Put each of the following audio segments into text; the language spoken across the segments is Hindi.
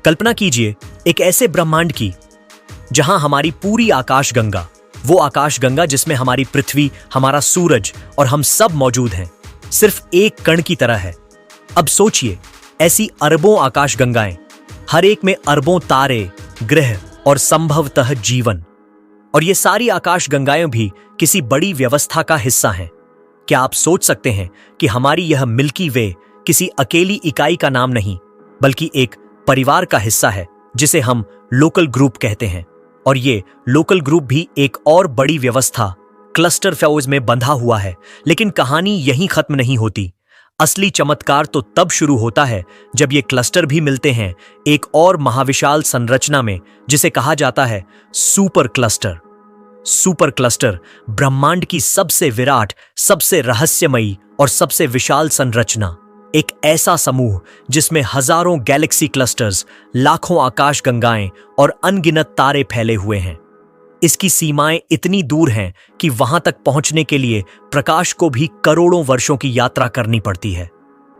कल्पना कीजिए एक ऐसे ब्रह्मांड की जहां हमारी पूरी आकाशगंगा, वो आकाशगंगा जिसमें हमारी पृथ्वी, हमारा सूरज और हम सब मौजूद हैं, सिर्फ एक कण की तरह है। अब सोचिए, ऐसी अरबों आकाशगंगाएं, हर एक में अरबों तारे, ग्रह और संभवतः जीवन। और ये सारी आकाशगंगाएं भी किसी बड़ी व्यवस्था का हिस्सा हैं। क्या आप सोच सकते हैं कि हमारी यह मिल्की वे किसी अकेली इकाई का नाम नहीं, बल्कि एक परिवार का हिस्सा है जिसे हम लोकल ग्रुप कहते हैं। और ये लोकल ग्रुप भी एक और बड़ी व्यवस्था, क्लस्टर फेज में बंधा हुआ है। लेकिन कहानी यहीं खत्म नहीं होती। असली चमत्कार तो तब शुरू होता है जब ये क्लस्टर भी मिलते हैं एक और महाविशाल संरचना में, जिसे कहा जाता है सुपर क्लस्टर। सुपर क्लस्टर ब्रह्मांड की सबसे विराट, सबसे रहस्यमयी और सबसे विशाल संरचना, एक ऐसा समूह जिसमें हजारों गैलेक्सी क्लस्टर्स, लाखों आकाशगंगाएं और अनगिनत तारे फैले हुए हैं। इसकी सीमाएं इतनी दूर हैं कि वहां तक पहुंचने के लिए प्रकाश को भी करोड़ों वर्षों की यात्रा करनी पड़ती है।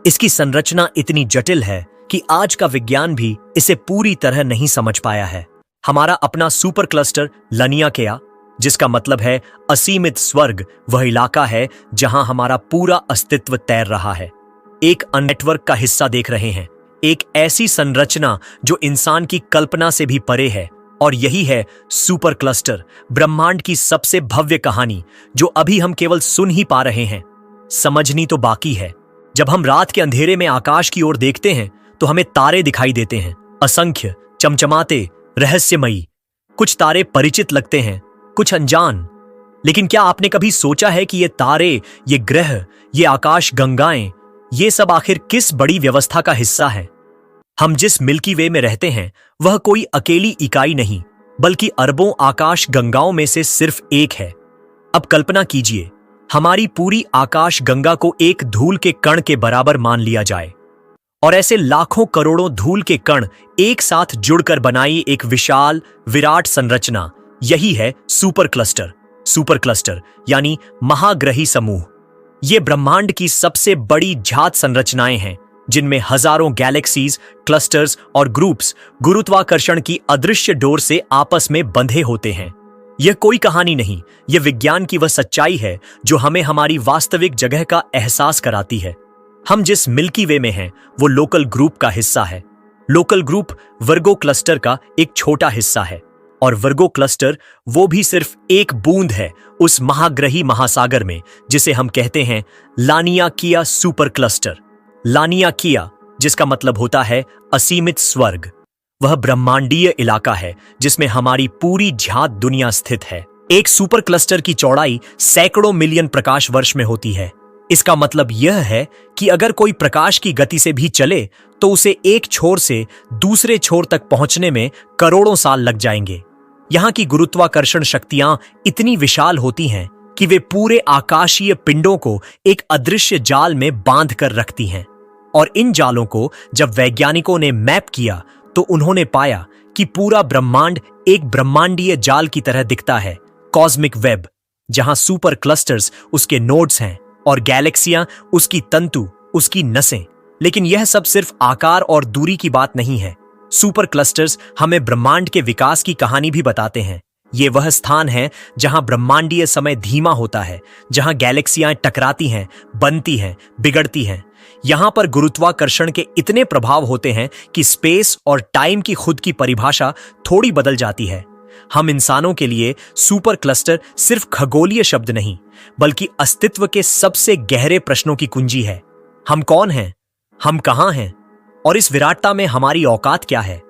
इसकी संरचना इतनी जटिल है कि आज का विज्ञान भी इसे पूरी तरह नहीं समझ पाया है। हमारा अपना सुपर क्लस्टर लनियाकेया, जिसका मतलब है असीमित स्वर्ग, वह इलाका है जहां हमारा पूरा अस्तित्व तैर रहा है। एक नेटवर्क का हिस्सा देख रहे हैं, एक ऐसी संरचना जो इंसान की कल्पना से भी परे है। और यही है सुपर क्लस्टर, ब्रह्मांड की सबसे भव्य कहानी, जो अभी हम केवल सुन ही पा रहे हैं, समझनी तो बाकी है। जब हम रात के अंधेरे में आकाश की ओर देखते हैं तो हमें तारे दिखाई देते हैं, असंख्य, चमचमाते, रहस्यमयी। कुछ तारे परिचित लगते हैं, कुछ अनजान। लेकिन क्या आपने कभी सोचा है कि ये तारे, ये ग्रह, ये आकाश गंगाएं, ये सब आखिर किस बड़ी व्यवस्था का हिस्सा है? हम जिस मिल्की वे में रहते हैं वह कोई अकेली इकाई नहीं, बल्कि अरबों आकाश गंगाओं में से सिर्फ एक है। अब कल्पना कीजिए, हमारी पूरी आकाश गंगा को एक धूल के कण के बराबर मान लिया जाए, और ऐसे लाखों करोड़ों धूल के कण एक साथ जुड़कर बनाई एक विशाल विराट संरचना, यही है सुपर क्लस्टर। सुपर क्लस्टर यानी महाग्रही समूह। ये ब्रह्मांड की सबसे बड़ी झात संरचनाएं हैं, जिनमें हजारों गैलेक्सीज, क्लस्टर्स और ग्रुप्स गुरुत्वाकर्षण की अदृश्य डोर से आपस में बंधे होते हैं। यह कोई कहानी नहीं, यह विज्ञान की वह सच्चाई है जो हमें हमारी वास्तविक जगह का एहसास कराती है। हम जिस मिल्की वे में हैं वो लोकल ग्रुप का हिस्सा है। लोकल ग्रुप वर्गो क्लस्टर का एक छोटा हिस्सा है, और वर्गो क्लस्टर वो भी सिर्फ एक बूंद है उस महाग्रही महासागर में जिसे हम कहते हैं लानियाकिया सुपर क्लस्टर। लानियाकिया, जिसका मतलब होता है असीमित स्वर्ग, वह ब्रह्मांडीय इलाका है जिसमें हमारी पूरी झात दुनिया स्थित है। एक सुपर क्लस्टर की चौड़ाई सैकड़ों मिलियन प्रकाश वर्ष में होती है। इसका मतलब यह है कि अगर कोई प्रकाश की गति से भी चले तो उसे एक छोर से दूसरे छोर तक पहुंचने में करोड़ों साल लग जाएंगे। यहाँ की गुरुत्वाकर्षण शक्तियां इतनी विशाल होती हैं कि वे पूरे आकाशीय पिंडों को एक अदृश्य जाल में बांध कर रखती हैं। और इन जालों को जब वैज्ञानिकों ने मैप किया तो उन्होंने पाया कि पूरा ब्रह्मांड एक ब्रह्मांडीय जाल की तरह दिखता है, कॉस्मिक वेब, जहां सुपर क्लस्टर्स उसके नोड्स हैं और गैलेक्सियां उसकी तंतु, उसकी नसें। लेकिन यह सब सिर्फ आकार और दूरी की बात नहीं है। सुपर क्लस्टर्स हमें ब्रह्मांड के विकास की कहानी भी बताते हैं। ये वह स्थान है जहां ब्रह्मांडीय समय धीमा होता है, जहां गैलेक्सियां टकराती हैं, बनती हैं, बिगड़ती हैं। यहां पर गुरुत्वाकर्षण के इतने प्रभाव होते हैं कि स्पेस और टाइम की खुद की परिभाषा थोड़ी बदल जाती है। हम इंसानों के लिए सुपर क्लस्टर सिर्फ खगोलीय शब्द नहीं, बल्कि अस्तित्व के सबसे गहरे प्रश्नों की कुंजी है। हम कौन हैं? हम कहां हैं? और इस विराटता में हमारी औकात क्या है?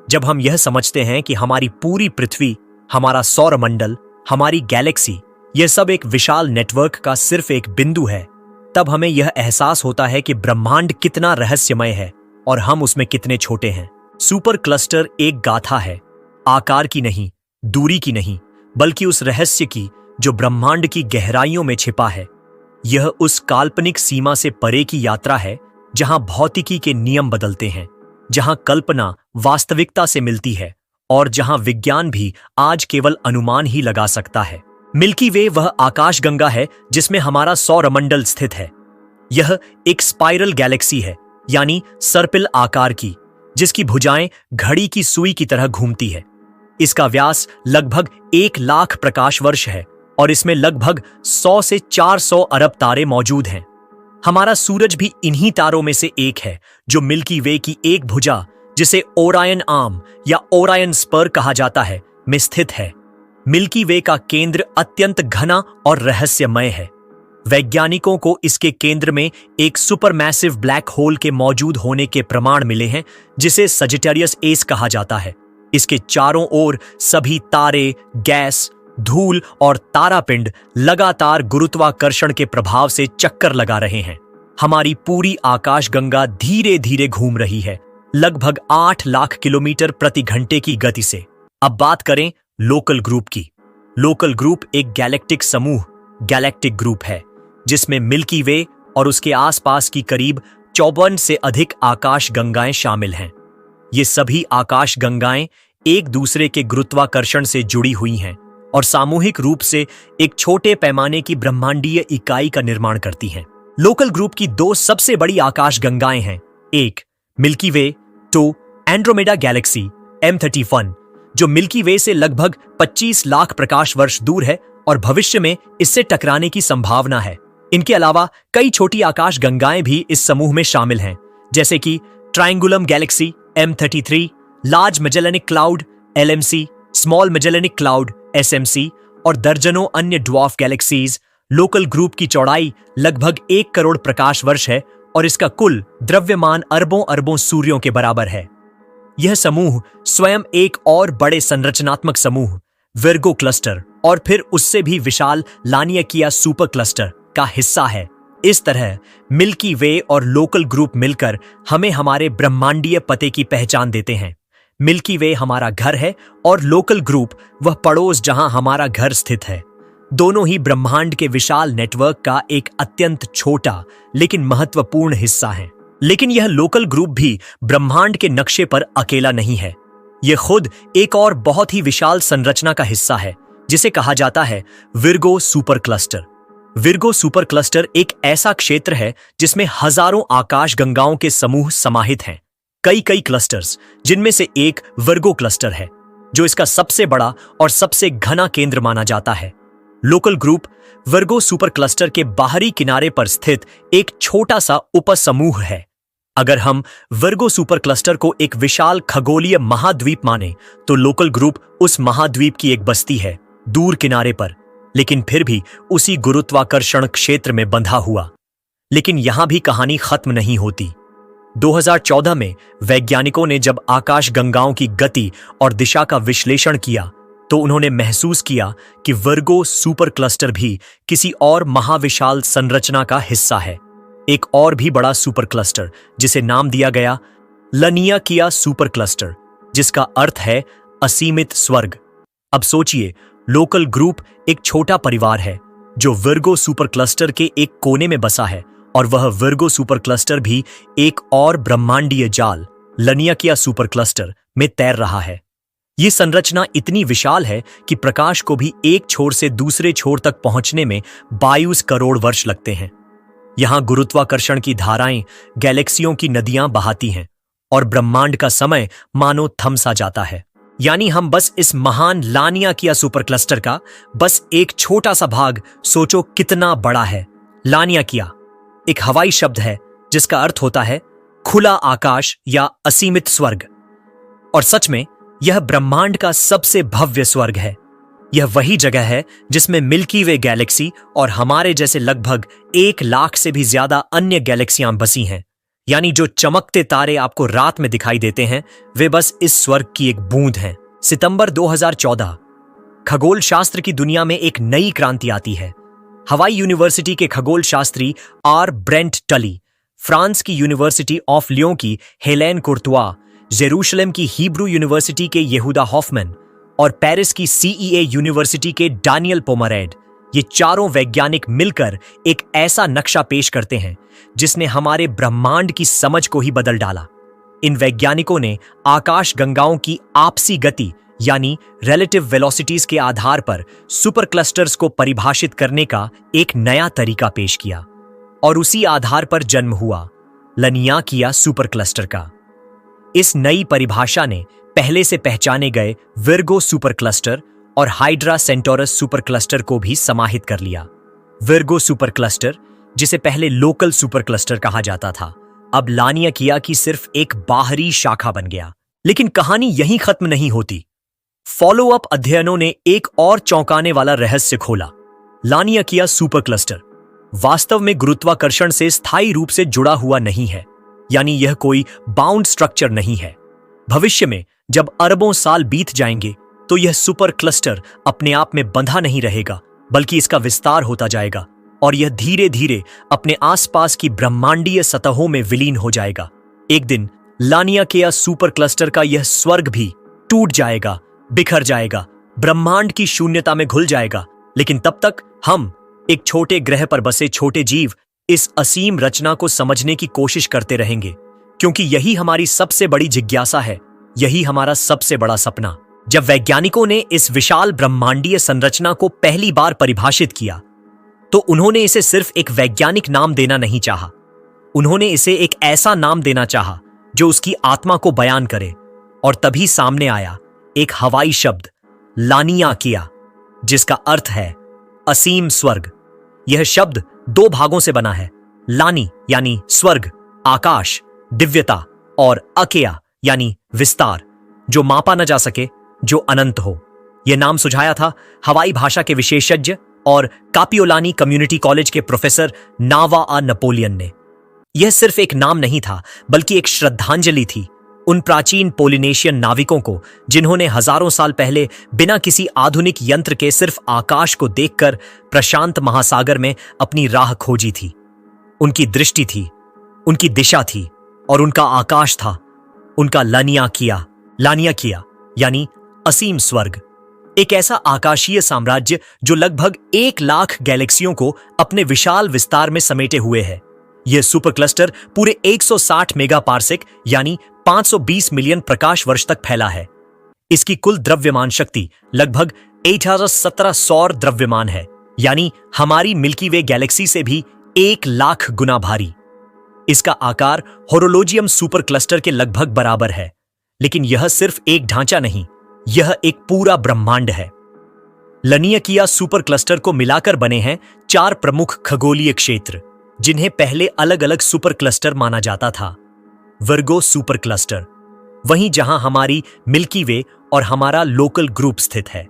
जब हम यह समझते हैं कि हमारी पूरी पृथ्वी, हमारा सौरमंडल, हमारी गैलेक्सी, यह सब एक विशाल नेटवर्क का सिर्फ एक बिंदु है, तब हमें यह एहसास होता है कि ब्रह्मांड कितना रहस्यमय है और हम उसमें कितने छोटे हैं। सुपर क्लस्टर एक गाथा है, आकार की नहीं, दूरी की नहीं, बल्कि उस रहस्य की जो ब्रह्मांड की गहराइयों में छिपा है। यह उस काल्पनिक सीमा से परे की यात्रा है जहां भौतिकी के नियम बदलते हैं, जहां कल्पना वास्तविकता से मिलती है और जहां विज्ञान भी आज केवल अनुमान ही लगा सकता है। मिल्की वे वह आकाशगंगा है जिसमें हमारा सौरमंडल स्थित है। यह एक स्पाइरल गैलेक्सी है, यानी सर्पिल आकार की, जिसकी भुजाएं घड़ी की सुई की तरह घूमती है। इसका व्यास लगभग 1 लाख प्रकाश वर्ष है और इसमें लगभग 100 से 400 अरब तारे मौजूद हैं। हमारा सूरज भी इन्हीं तारों में से एक है जो मिल्की वे की एक भुजा, जिसे ओरायन आर्म या ओरायन स्पर कहा जाता है, में स्थित है। मिल्की वे का केंद्र अत्यंत घना और रहस्यमय है। वैज्ञानिकों को इसके केंद्र में एक सुपरमैसिव ब्लैक होल के मौजूद होने के प्रमाण मिले हैं, जिसे सजिटेरियस एस कहा जाता है। इसके चारों ओर सभी तारे, गैस, धूल और तारापिंड लगातार गुरुत्वाकर्षण के प्रभाव से चक्कर लगा रहे हैं। हमारी पूरी आकाशगंगा धीरे धीरे घूम रही है, लगभग 8 लाख किलोमीटर प्रति घंटे की गति से। अब बात करें लोकल ग्रुप की। लोकल ग्रुप एक गैलेक्टिक समूह, गैलेक्टिक ग्रुप है, जिसमें मिल्की वे और उसके आसपास की करीब 54 से अधिक आकाश गंगाएं शामिल हैं। ये सभी आकाश गंगाएं एक दूसरे के गुरुत्वाकर्षण से जुड़ी हुई हैं और सामूहिक रूप से एक छोटे पैमाने की ब्रह्मांडीय इकाई का निर्माण करती हैं। लोकल ग्रुप की 2 सबसे बड़ी आकाश गंगाएं हैं। एक मिल्की वे, 2 एंड्रोमेडा गैलेक्सी M31, जो मिल्की वे से लगभग 25 लाख प्रकाश वर्ष दूर है और भविष्य में इससे टकराने की संभावना है। इनके अलावा कई छोटी आकाश गंगाएं भी इस समूह में शामिल हैं, जैसे कि Triangulum Galaxy M33, Large Magellanic Cloud LMC, Small Magellanic Cloud SMC और दर्जनों अन्य ड्वार्फ गैलेक्सीज। लोकल ग्रुप की चौड़ाई लगभग 1 करोड़ प्रकाश वर्ष है और इसका कुल द्रव्यमान अरबों अरबों सूर्यों के बराबर है। यह समूह स्वयं एक और बड़े संरचनात्मक समूह विर्गो क्लस्टर और फिर उससे भी विशाल लानियाकिया सुपर क्लस्टर का हिस्सा है। इस तरह मिल्की वे और लोकल ग्रुप मिलकर हमें हमारे ब्रह्मांडीय पते की पहचान देते हैं। मिल्की वे हमारा घर है और लोकल ग्रुप वह पड़ोस जहां हमारा घर स्थित है। दोनों ही ब्रह्मांड के विशाल नेटवर्क का एक अत्यंत छोटा लेकिन महत्वपूर्ण हिस्सा है। लेकिन यह लोकल ग्रुप भी ब्रह्मांड के नक्शे पर अकेला नहीं है। यह खुद एक और बहुत ही विशाल संरचना का हिस्सा है, जिसे कहा जाता है Virgo super cluster. Virgo super cluster एक ऐसा क्षेत्र है जिसमें हजारों आकाश गंगाओं के समूह समाहित हैं। कई क्लस्टर्स, जिनमें से एक विर्गो क्लस्टर है, जो इसका सबसे बड़ा और सबसे घना केंद्र माना जाता है। Local group Virgo super cluster के बाहरी किनारे पर स्थित एक छोटा सा उपसमूह है। अगर हम विर्गो सुपर क्लस्टर को एक विशाल खगोलीय महाद्वीप माने, तो लोकल ग्रुप उस महाद्वीप की एक बस्ती है, दूर किनारे पर, लेकिन फिर भी उसी गुरुत्वाकर्षण क्षेत्र में बंधा हुआ। लेकिन यहां भी कहानी खत्म नहीं होती। 2014 में वैज्ञानिकों ने जब आकाश गंगाओं की गति और दिशा का विश्लेषण किया, तो उन्होंने महसूस किया कि विर्गो सुपर क्लस्टर भी किसी और महाविशाल संरचना का हिस्सा है। एक और भी बड़ा सुपर क्लस्टर, जिसे नाम दिया गया लानियाकिया सुपर क्लस्टर, जिसका अर्थ है असीमित स्वर्ग। अब सोचिए, लोकल ग्रुप एक छोटा परिवार है जो विर्गो सुपर क्लस्टर के एक कोने में बसा है, और वह विर्गो सुपर क्लस्टर भी एक और ब्रह्मांडीय जाल लानियाकिया सुपर क्लस्टर में तैर रहा है। यह संरचना इतनी विशाल है कि प्रकाश को भी एक छोर से दूसरे छोर तक पहुंचने में 22 करोड़ वर्ष लगते हैं। यहां गुरुत्वाकर्षण की धाराएं गैलेक्सियों की नदियां बहाती हैं और ब्रह्मांड का समय मानो थम सा जाता है। यानी हम बस इस महान लानियाकिया सुपर क्लस्टर का बस एक छोटा सा भाग, सोचो कितना बड़ा है। लानियाकिया एक हवाई शब्द है जिसका अर्थ होता है खुला आकाश या असीमित स्वर्ग, और सच में यह ब्रह्मांड का सबसे भव्य स्वर्ग है। यह वही जगह है जिसमें मिल्की वे गैलेक्सी और हमारे जैसे लगभग 1 लाख से भी ज्यादा अन्य गैलेक्सियां बसी हैं। यानी जो चमकते तारे आपको रात में दिखाई देते हैं, वे बस इस स्वर्ग की एक बूंद हैं। सितंबर 2014 खगोल शास्त्र की दुनिया में एक नई क्रांति आती है। हवाई यूनिवर्सिटी के खगोल शास्त्री आर ब्रेंट टली, फ्रांस की यूनिवर्सिटी ऑफ लियों की हेलेन कुर्तुआ, जेरूशलेम की हिब्रू यूनिवर्सिटी के यहूदा हॉफमैन और पेरिस की CEA यूनिवर्सिटी के डैनियल पोमरेड, ये चारों वैज्ञानिक मिलकर एक ऐसा नक्शा पेश करते हैं जिसने हमारे ब्रह्मांड की समझ को ही बदल डाला। इन वैज्ञानिकों ने आकाश गंगाओं की आपसी गति यानी रिलेटिव वेलोसिटीज के आधार पर सुपर क्लस्टर्स को परिभाषित करने का एक नया तरीका पेश किया, और उसी आधार पर जन्म हुआ लानियाकिया सुपर क्लस्टर का। इस नई परिभाषा ने पहले से पहचाने गए विर्गो सुपर क्लस्टर और हाइड्रा सेंटोरस सुपर क्लस्टर को भी समाहित कर लिया। विर्गो सुपर क्लस्टर, जिसे पहले लोकल सुपर क्लस्टर कहा जाता था, अब लानियाकिया की सिर्फ एक बाहरी शाखा बन गया। लेकिन कहानी यहीं खत्म नहीं होती। फॉलो अप अध्ययनों ने एक और चौंकाने वाला रहस्य खोला। लानियाकिया सुपर क्लस्टर वास्तव में गुरुत्वाकर्षण से स्थायी रूप से जुड़ा हुआ नहीं है, यानी यह कोई बाउंड स्ट्रक्चर नहीं है। भविष्य में जब अरबों साल बीत जाएंगे तो यह सुपर क्लस्टर अपने आप में बंधा नहीं रहेगा, बल्कि इसका विस्तार होता जाएगा और यह धीरे धीरे अपने आसपास की ब्रह्मांडीय सतहों में विलीन हो जाएगा। एक दिन लानियाकिया सुपर क्लस्टर का यह स्वर्ग भी टूट जाएगा, बिखर जाएगा, ब्रह्मांड की शून्यता में घुल जाएगा। लेकिन तब तक हम, एक छोटे ग्रह पर बसे छोटे जीव, इस असीम रचना को समझने की कोशिश करते रहेंगे, क्योंकि यही हमारी सबसे बड़ी जिज्ञासा है, यही हमारा सबसे बड़ा सपना। जब वैज्ञानिकों ने इस विशाल ब्रह्मांडीय संरचना को पहली बार परिभाषित किया, तो उन्होंने इसे सिर्फ एक वैज्ञानिक नाम देना नहीं चाहा। उन्होंने इसे एक ऐसा नाम देना चाहा जो उसकी आत्मा को बयान करे। और तभी सामने आया एक हवाई शब्द, लानियाकिया, जिसका अर्थ है असीम स्वर्ग। यह शब्द दो भागों से बना है। लानी यानी स्वर्ग, आकाश, दिव्यता, और अकेया यानी विस्तार, जो मापा न जा सके, जो अनंत हो। यह नाम सुझाया था हवाई भाषा के विशेषज्ञ और कापियोलानी कम्युनिटी कॉलेज के प्रोफेसर नावा आ नेपोलियन ने। यह सिर्फ एक नाम नहीं था, बल्कि एक श्रद्धांजलि थी उन प्राचीन पोलिनेशियन नाविकों को जिन्होंने हजारों साल पहले बिना किसी आधुनिक यंत्र के सिर्फ आकाश को देखकर प्रशांत महासागर में अपनी राह खोजी थी। उनकी दृष्टि थी, उनकी दिशा थी, और उनका आकाश था उनका लानियाकिया। लानियाकिया यानी असीम स्वर्ग, एक ऐसा आकाशीय साम्राज्य जो लगभग 1,00,000 गैलेक्सियों को अपने विशाल विस्तार में समेटे हुए है। यह सुपर क्लस्टर पूरे 160 मेगा पार्सेक यानी 520 मिलियन प्रकाश वर्ष तक फैला है। इसकी कुल द्रव्यमान शक्ति लगभग 1817 सौर द्रव्यमान है, यानी हमारी मिल्की वे गैलेक्सी से भी 1,00,000 गुना भारी। इसका आकार होरोलोजियम सुपर क्लस्टर के लगभग बराबर है। लेकिन यह सिर्फ एक ढांचा नहीं, यह एक पूरा ब्रह्मांड है। लानियाकिया सुपर क्लस्टर को मिलाकर बने हैं 4 प्रमुख खगोलीय क्षेत्र, जिन्हें पहले अलग अलग सुपर क्लस्टर माना जाता था। विर्गो सुपर क्लस्टर, वहीं जहां हमारी मिल्की वे और हमारा लोकल ग्रुप स्थित है।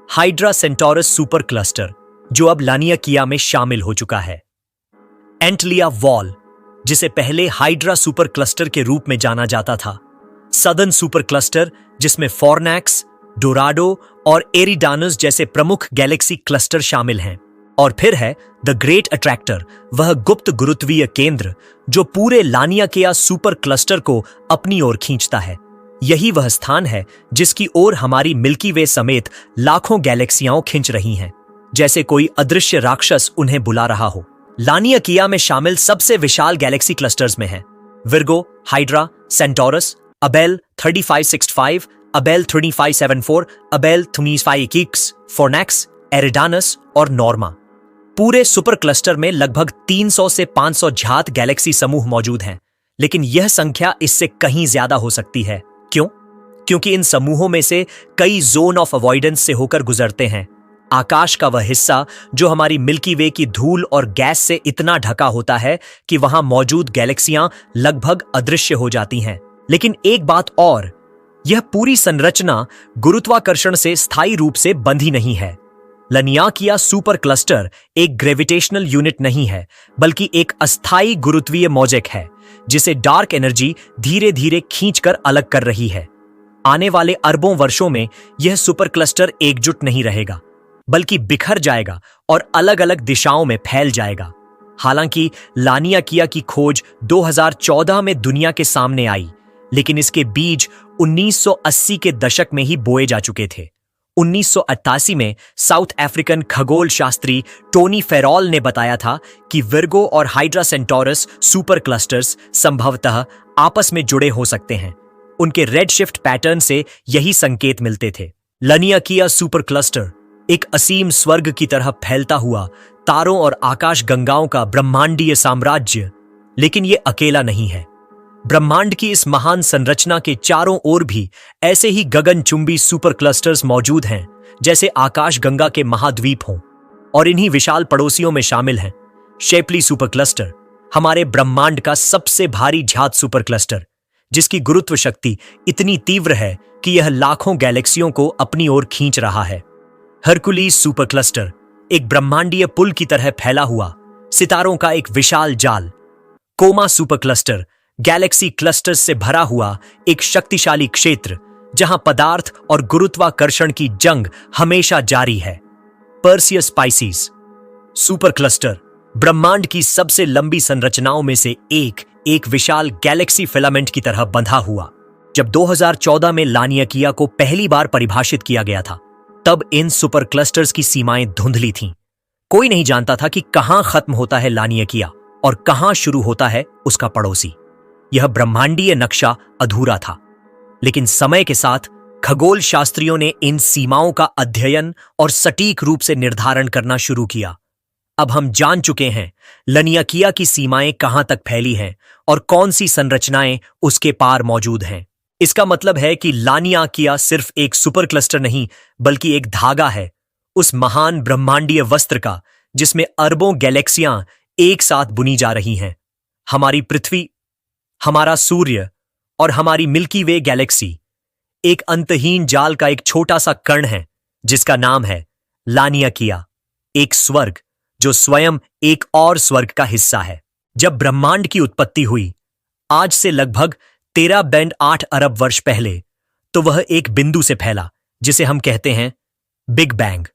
हाइड्रा सेंटोरस सुपर क्लस्टर, जो अब लानियाकिया में शामिल हो चुका है। एंटलिया वॉल, जिसे पहले हाइड्रा सुपर क्लस्टर के रूप में जाना जाता था। सदर्न सुपर क्लस्टर, जिसमें फोर्नाक्स, डोराडो और एरिडानस जैसे प्रमुख गैलेक्सी क्लस्टर शामिल हैं। और फिर है द ग्रेट अट्रैक्टर, वह गुप्त गुरुत्वीय केंद्र जो पूरे लानियाकिया सुपर क्लस्टर को अपनी ओर खींचता है। यही वह स्थान है जिसकी ओर हमारी मिल्की वे समेत लाखों गैलेक्सियां खिंच रही हैं, जैसे कोई अदृश्य राक्षस उन्हें बुला रहा हो। लानियाकिया में शामिल सबसे विशाल गैलेक्सी क्लस्टर्स में हैं विर्गो, हाइड्रा, सेंटोरस, अबेल 3565, अबेल 3574, अबेल 3521, फोर्नाक्स, एरिडानस और नॉर्मा। पूरे सुपर क्लस्टर में लगभग 300 से 500 ज्ञात गैलेक्सी समूह मौजूद हैं, लेकिन यह संख्या इससे कहीं ज्यादा हो सकती है। क्यों? क्योंकि इन समूहों में से कई जोन ऑफ अवॉइडेंस से होकर गुजरते हैं। आकाश का वह हिस्सा जो हमारी मिल्की वे की धूल और गैस से इतना ढका होता है कि वहां मौजूद गैलेक्सियां लगभग अदृश्य हो जाती हैं। लेकिन एक बात और, यह पूरी संरचना गुरुत्वाकर्षण से स्थायी रूप से बंधी नहीं है। लानियाकिया सुपर क्लस्टर एक ग्रेविटेशनल यूनिट नहीं है, बल्कि एक अस्थायी गुरुत्वीय मौजेक है, जिसे डार्क एनर्जी धीरे धीरे खींचकर अलग कर रही है। आने वाले अरबों वर्षों में यह सुपर क्लस्टर एकजुट नहीं रहेगा, बल्कि बिखर जाएगा और अलग अलग दिशाओं में फैल जाएगा। हालांकि लानियाकिया की खोज 2014 में दुनिया के सामने आई, लेकिन इसके बीज 1980 के दशक में ही बोए जा चुके थे। 1988 में साउथ अफ्रीकन खगोल शास्त्री टोनी फेरॉल ने बताया था कि विर्गो और हाइड्रा सेंटोरस सुपर क्लस्टर्स संभवतः आपस में जुड़े हो सकते हैं। उनके रेड शिफ्ट पैटर्न से यही संकेत मिलते थे। लानियाकिया सुपर क्लस्टर एक असीम स्वर्ग की तरह फैलता हुआ तारों और आकाश गंगाओं का ब्रह्मांडीय साम्राज्य, लेकिन ये अकेला नहीं है। ब्रह्मांड की इस महान संरचना के चारों ओर भी ऐसे ही गगनचुंबी सुपर क्लस्टर्स मौजूद हैं जैसे आकाशगंगा के महाद्वीप हों, और इन्हीं विशाल पड़ोसियों में शामिल हैं शेपली सुपर क्लस्टर, हमारे ब्रह्मांड का सबसे भारी झात सुपर क्लस्टर, जिसकी गुरुत्व शक्ति इतनी तीव्र है कि यह लाखों गैलेक्सियों को अपनी ओर खींच रहा है। हरकुलीस सुपर क्लस्टर, एक ब्रह्मांडीय पुल की तरह फैला हुआ सितारों का एक विशाल जाल। Coma supercluster, galaxy clusters से भरा हुआ एक शक्तिशाली क्षेत्र जहां पदार्थ और गुरुत्वाकर्षण की जंग हमेशा जारी है। पर्सियस पाइसिस सुपर क्लस्टर, ब्रह्मांड की सबसे लंबी संरचनाओं में से एक विशाल गैलेक्सी फिलामेंट की तरह बंधा हुआ। जब 2014 में लानियाकिया को पहली बार परिभाषित किया गया था, तब इन सुपर क्लस्टर्स की सीमाएं धुंधली थीं। कोई नहीं जानता था कि कहां खत्म होता है लानियाकिया और कहां शुरू होता है उसका पड़ोसी। यह ब्रह्मांडीय नक्शा अधूरा था, लेकिन समय के साथ खगोल शास्त्रियों ने इन सीमाओं का अध्ययन और सटीक रूप से निर्धारण करना शुरू किया। अब हम जान चुके हैं लानियाकिया की सीमाएं कहां तक फैली हैं और कौन सी संरचनाएं उसके पार मौजूद हैं। इसका मतलब है कि लानियाकिया सिर्फ एक सुपर क्लस्टर नहीं, बल्कि एक धागा है उस महान ब्रह्मांडीय वस्त्र का जिसमें अरबों गैलेक्सियां एक साथ बुनी जा रही हैं। हमारी पृथ्वी, हमारा सूर्य और हमारी मिल्की वे गैलेक्सी एक अंतहीन जाल का एक छोटा सा कण है जिसका नाम है लानियाकिया, एक स्वर्ग जो स्वयं एक और स्वर्ग का हिस्सा है। जब ब्रह्मांड की उत्पत्ति हुई आज से लगभग 13.8 अरब वर्ष पहले, तो वह एक बिंदु से फैला जिसे हम कहते हैं बिग बैंग।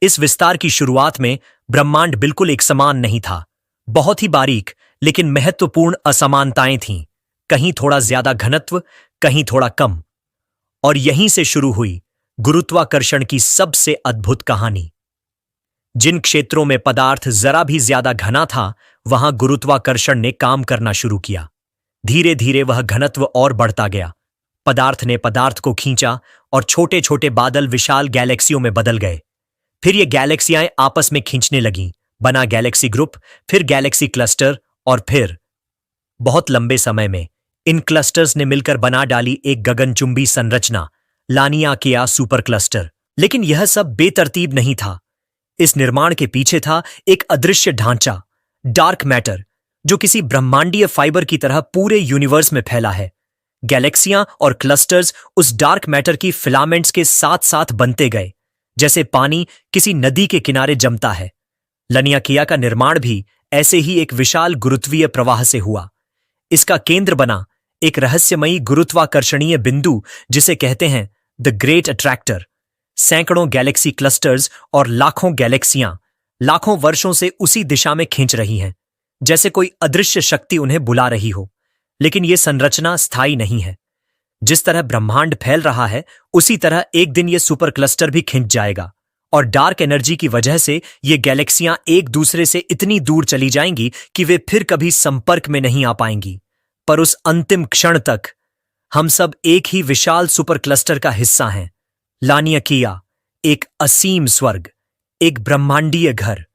इस विस्तार की शुरुआत में ब्रह्मांड बिल्कुल एक समान नहीं था। बहुत ही बारीक लेकिन महत्वपूर्ण असमानताएं थीं, कहीं थोड़ा ज्यादा घनत्व, कहीं थोड़ा कम। और यहीं से शुरू हुई गुरुत्वाकर्षण की सबसे अद्भुत कहानी। जिन क्षेत्रों में पदार्थ जरा भी ज्यादा घना था, वहां गुरुत्वाकर्षण ने काम करना शुरू किया। धीरे धीरे वह घनत्व और बढ़ता गया। पदार्थ ने पदार्थ को खींचा और छोटे छोटे बादल विशाल गैलेक्सियों में बदल गए। फिर ये गैलेक्सियां आपस में खींचने लगीं, बना गैलेक्सी ग्रुप, फिर गैलेक्सी क्लस्टर, और फिर बहुत लंबे समय में इन क्लस्टर्स ने मिलकर बना डाली एक गगनचुंबी संरचना, लानियाकिया सुपर क्लस्टर। लेकिन यह सब बेतरतीब नहीं था। इस निर्माण के पीछे था एक अदृश्य ढांचा, डार्क मैटर, जो किसी ब्रह्मांडीय फाइबर की तरह पूरे यूनिवर्स में फैला है। गैलेक्सियां और क्लस्टर्स उस डार्क मैटर की फिलामेंट्स के साथ साथ बनते गए, जैसे पानी किसी नदी के किनारे जमता है। लानियाकिया का निर्माण भी ऐसे ही एक विशाल गुरुत्वीय प्रवाह से हुआ। इसका केंद्र बना एक रहस्यमयी गुरुत्वाकर्षणीय बिंदु जिसे कहते हैं द ग्रेट अट्रैक्टर। सैकड़ों गैलेक्सी क्लस्टर्स और लाखों गैलेक्सियां लाखों वर्षों से उसी दिशा में खींच रही हैं, जैसे कोई अदृश्य शक्ति उन्हें बुला रही हो। लेकिन यह संरचना स्थायी नहीं है। जिस तरह ब्रह्मांड फैल रहा है, उसी तरह एक दिन यह सुपर क्लस्टर भी खिंच जाएगा, और डार्क एनर्जी की वजह से ये गैलेक्सियां एक दूसरे से इतनी दूर चली जाएंगी कि वे फिर कभी संपर्क में नहीं आ पाएंगी। पर उस अंतिम क्षण तक हम सब एक ही विशाल सुपर क्लस्टर का हिस्सा हैं। लानियाकिया, एक असीम स्वर्ग, एक ब्रह्मांडीय घर।